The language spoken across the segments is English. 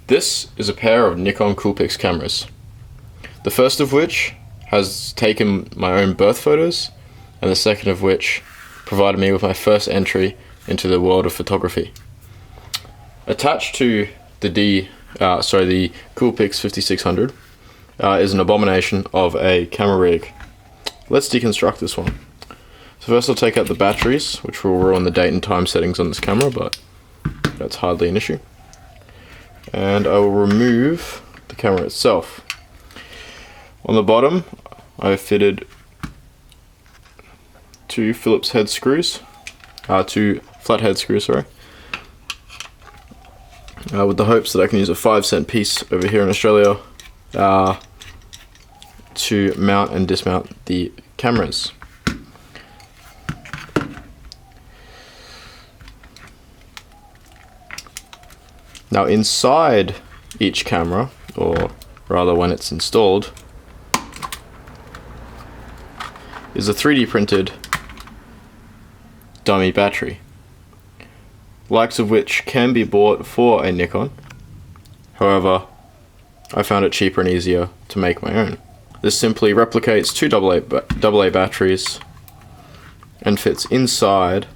This is a pair of Nikon Coolpix cameras. The first of which has taken my own birth photos, and the second of which provided me with my first entry into the world of photography. Attached to the Coolpix 5600 is an abomination of a camera rig. Let's deconstruct this one. So first I'll take out the batteries, which will ruin the date and time settings on this camera, but that's hardly an issue. And I will remove the camera itself. On the bottom, I've fitted two Phillips head screws, two flat head screws, sorry, with the hopes that I can use a 5-cent piece over here in Australia to mount and dismount the cameras. Now inside each camera, or rather when it's installed, is a 3D printed dummy battery, likes of which can be bought for a Nikon. However, I found it cheaper and easier to make my own. This simply replicates two AA batteries and fits inside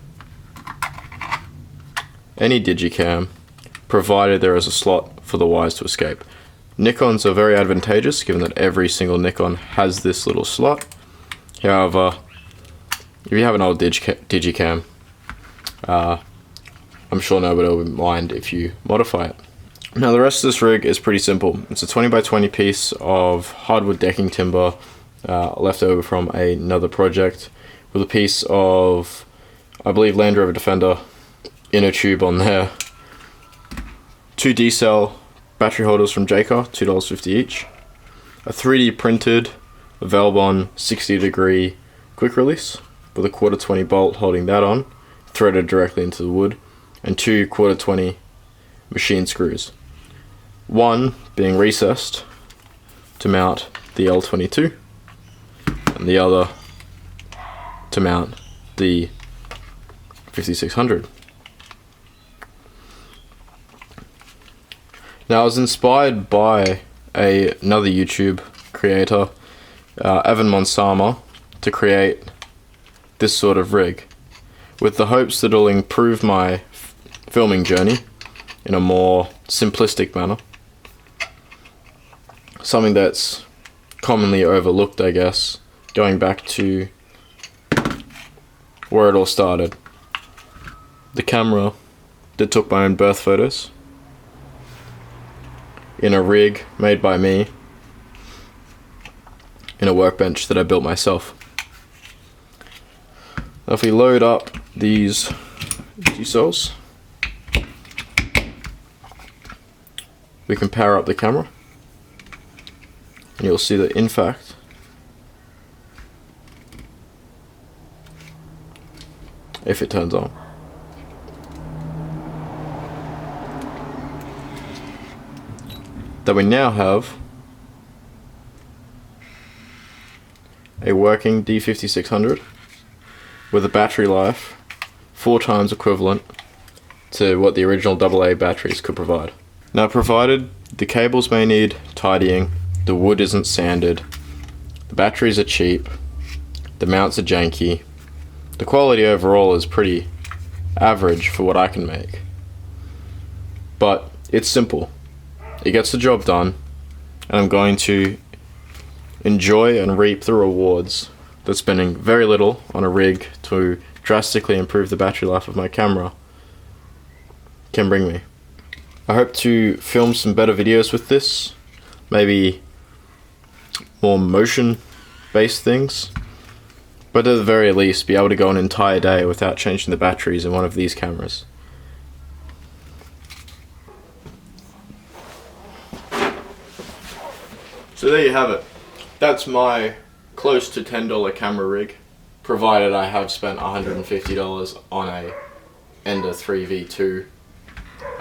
any digicam, provided there is a slot for the wires to escape. Nikons are very advantageous given that every single Nikon has this little slot. However, if you have an old digicam, I'm sure nobody will mind if you modify it. Now the rest of this rig is pretty simple. It's a 20x20 piece of hardwood decking timber left over from another project, with a piece of, I believe, Land Rover Defender inner tube on there. Two D-cell battery holders from Jaycar, $2.50 each. A 3D printed Velbon 60-degree quick release with a 1/4-20 bolt holding that on, threaded directly into the wood, and two 1/4-20 machine screws. One being recessed to mount the L22, and the other to mount the 5600. Now I was inspired by another YouTube creator, Evan Monsama, to create this sort of rig, with the hopes that it'll improve my filming journey in a more simplistic manner. Something that's commonly overlooked, I guess, going back to where it all started. The camera that took my own birth photos in a rig made by me in a workbench that I built myself. Now if we load up these G-cells, we can power up the camera, and you'll see that in fact if it turns on, that we now have a working D5600 with a battery life 4 times equivalent to what the original AA batteries could provide. Now, provided the cables may need tidying, the wood isn't sanded, the batteries are cheap, the mounts are janky, the quality overall is pretty average for what I can make. But it's simple, it gets the job done, and I'm going to enjoy and reap the rewards that spending very little on a rig to drastically improve the battery life of my camera can bring me. I hope to film some better videos with this, maybe more motion based things, but at the very least be able to go an entire day without changing the batteries in one of these cameras. So there you have it. That's my close to $10 camera rig, provided I have spent $150 on a Ender 3V2.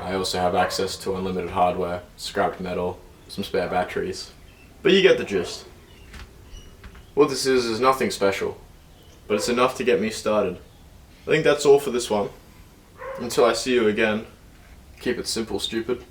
I also have access to unlimited hardware, scrapped metal, some spare batteries. But you get the gist. What this is nothing special, but it's enough to get me started. I think that's all for this one. Until I see you again, keep it simple, stupid.